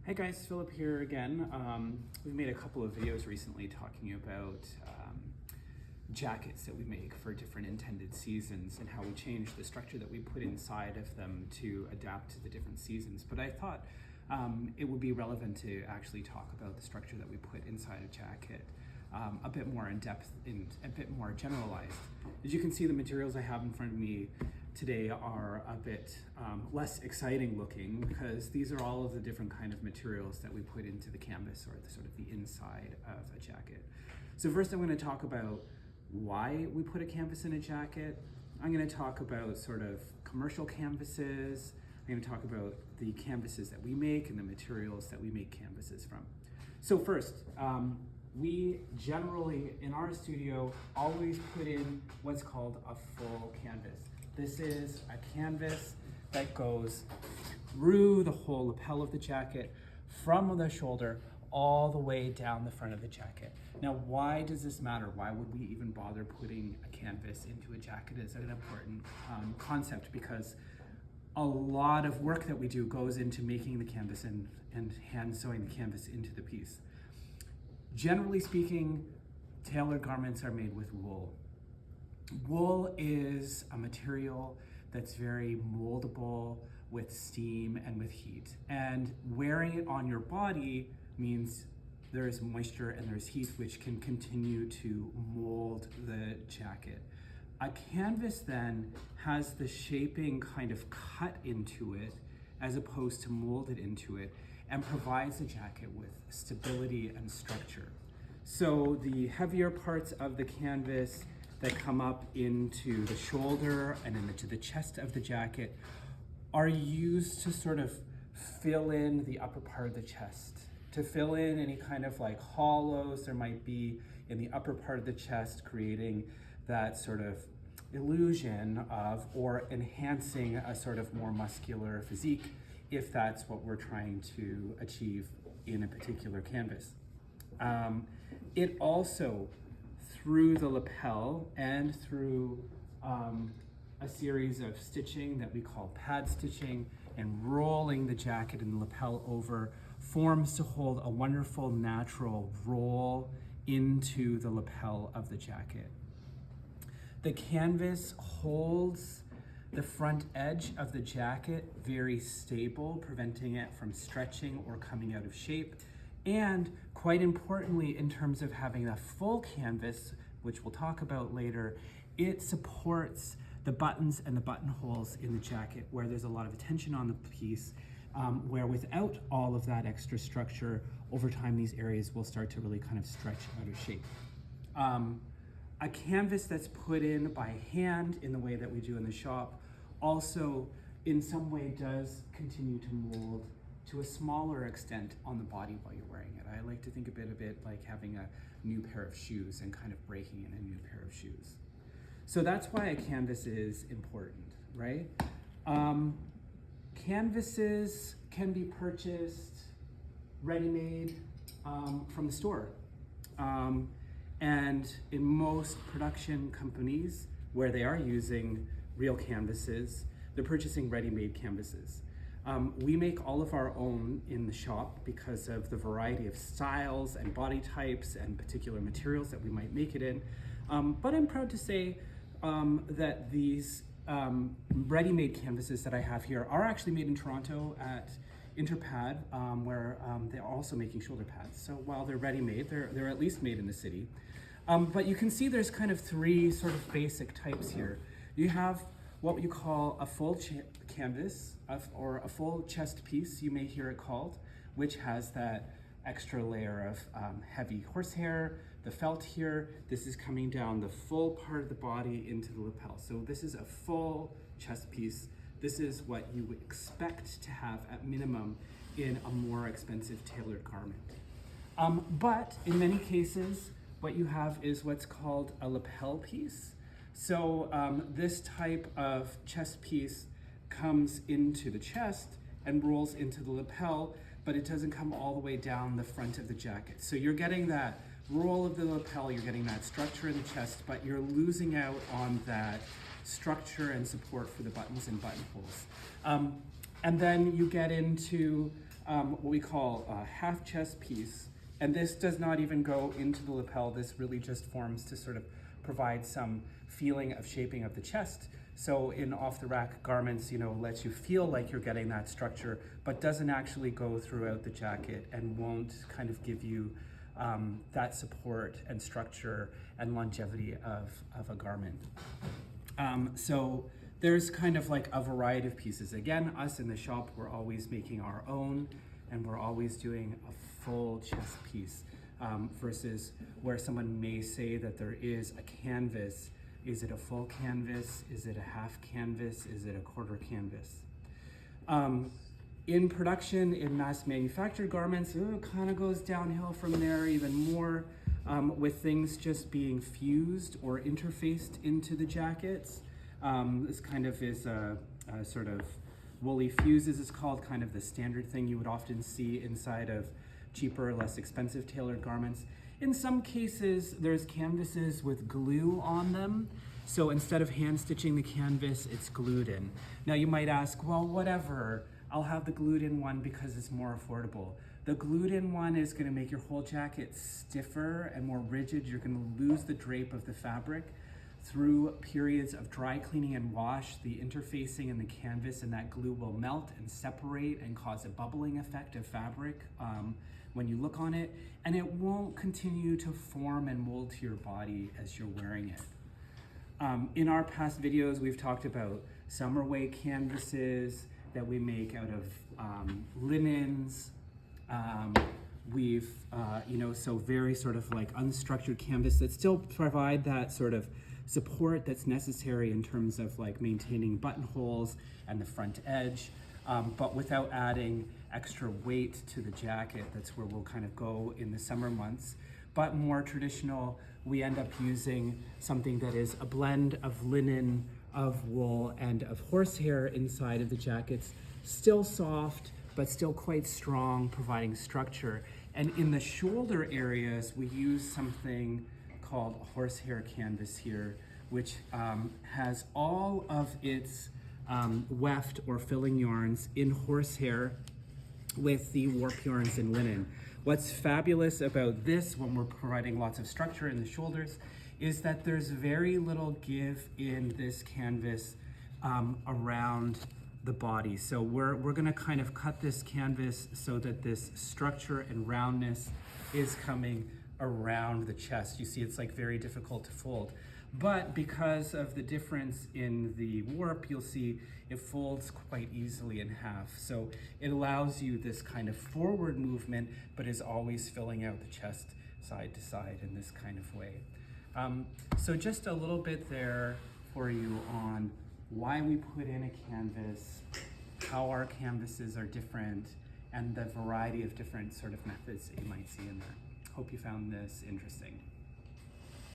Hey guys, Philip here again. We've made a couple of videos recently talking about jackets that we make for different intended seasons and how we change the structure that we put inside of them to adapt to the different seasons. But I thought it would be relevant to actually talk about the structure that we put inside a jacket a bit more in depth and a bit more generalized. As you can see, the materials I have in front of me today are a bit less exciting looking because these are all of the different kind of materials that we put into the canvas or the sort of the inside of a jacket. So first I'm going to talk about why we put a canvas in a jacket. I'm going to talk about sort of commercial canvases. I'm going to talk about the canvases that we make and the materials that we make canvases from. So first, we generally in our studio always put in what's called a full canvas. This is a canvas that goes through the whole lapel of the jacket, from the shoulder all the way down the front of the jacket. Now, why does this matter? Why would we even bother putting a canvas into a jacket is an important concept, because a lot of work that we do goes into making the canvas and hand sewing the canvas into the piece. Generally speaking, tailored garments are made with wool. Wool is a material that's very moldable with steam and with heat. And wearing it on your body means there is moisture and there's heat, which can continue to mold the jacket. A canvas then has the shaping kind of cut into it as opposed to molded into it, and provides the jacket with stability and structure. So the heavier parts of the canvas that come up into the shoulder and into the chest of the jacket are used to sort of fill in the upper part of the chest, to fill in any kind of like hollows there might be in the upper part of the chest, creating that sort of illusion of, or enhancing a sort of more muscular physique, if that's what we're trying to achieve in a particular canvas. It also, through the lapel and through a series of stitching that we call pad stitching and rolling the jacket and the lapel over, forms to hold a wonderful natural roll into the lapel of the jacket. The canvas holds the front edge of the jacket very stable, preventing it from stretching or coming out of shape. And quite importantly, in terms of having a full canvas, which we'll talk about later, it supports the buttons and the buttonholes in the jacket, where there's a lot of tension on the piece, where without all of that extra structure, over time these areas will start to really kind of stretch out of shape. A canvas that's put in by hand in the way that we do in the shop also in some way does continue to mold to a smaller extent on the body while you're wearing it. I like to think of it a bit like having a new pair of shoes and kind of breaking in a new pair of shoes. So that's why a canvas is important, right? Canvases can be purchased ready-made from the store. And in most production companies where they are using real canvases, they're purchasing ready-made canvases. We make all of our own in the shop because of the variety of styles and body types and particular materials that we might make it in. But I'm proud to say that these ready-made canvases that I have here are actually made in Toronto at Interpad, where they're also making shoulder pads. So while they're ready-made, they're at least made in the city. But you can see there's kind of three sort of basic types here. You have what you call a full canvas or a full chest piece, you may hear it called, which has that extra layer of heavy horsehair, the felt here. This is coming down the full part of the body into the lapel. So this is a full chest piece. This is what you would expect to have at minimum in a more expensive tailored garment. But in many cases, what you have is what's called a lapel piece. So this type of chest piece comes into the chest and rolls into the lapel, but it doesn't come all the way down the front of the jacket. So you're getting that roll of the lapel, you're getting that structure in the chest, but you're losing out on that structure and support for the buttons and buttonholes. And then you get into what we call a half chest piece. And this does not even go into the lapel. This really just forms to sort of provide some feeling of shaping of the chest. So in off-the-rack garments, lets you feel like you're getting that structure, but doesn't actually go throughout the jacket and won't kind of give you that support and structure and longevity of a garment. So there's kind of like a variety of pieces. Again, us in the shop, we're always making our own, and we're always doing a full chest piece versus where someone may say that there is a canvas. Is it a full canvas? Is it a half canvas? Is it a quarter canvas? In production, in mass manufactured garments, it kind of goes downhill from there even more with things just being fused or interfaced into the jackets. This kind of is a sort of woolly fuses is called, kind of the standard thing you would often see inside of cheaper, less expensive tailored garments. In some cases, there's canvases with glue on them. So instead of hand stitching the canvas, it's glued in. Now you might ask, well, whatever, I'll have the glued in one because it's more affordable. The glued in one is gonna make your whole jacket stiffer and more rigid. You're gonna lose the drape of the fabric. Through periods of dry cleaning and wash, the interfacing in the canvas and that glue will melt and separate and cause a bubbling effect of fabric when you look on it, and it won't continue to form and mold to your body as you're wearing it. In our past videos, we've talked about summer weight canvases that we make out of linens. So very sort of like unstructured canvas that still provide that sort of support that's necessary in terms of like maintaining buttonholes and the front edge, but without adding extra weight to the jacket. That's where we'll kind of go in the summer months. But more traditional, we end up using something that is a blend of linen, of wool, and of horsehair inside of the jackets. Still soft, but still quite strong, providing structure. And in the shoulder areas, we use something called a horsehair canvas here, which has all of its weft or filling yarns in horsehair with the warp yarns in linen. What's fabulous about this when we're providing lots of structure in the shoulders is that there's very little give in this canvas around the body. So we're gonna kind of cut this canvas so that this structure and roundness is coming around the chest. You see, it's like very difficult to fold. But because of the difference in the warp, you'll see it folds quite easily in half. So it allows you this kind of forward movement, but is always filling out the chest side to side in this kind of way. So just a little bit there for you on why we put in a canvas, how our canvases are different, and the variety of different sort of methods that you might see in there. Hope you found this interesting.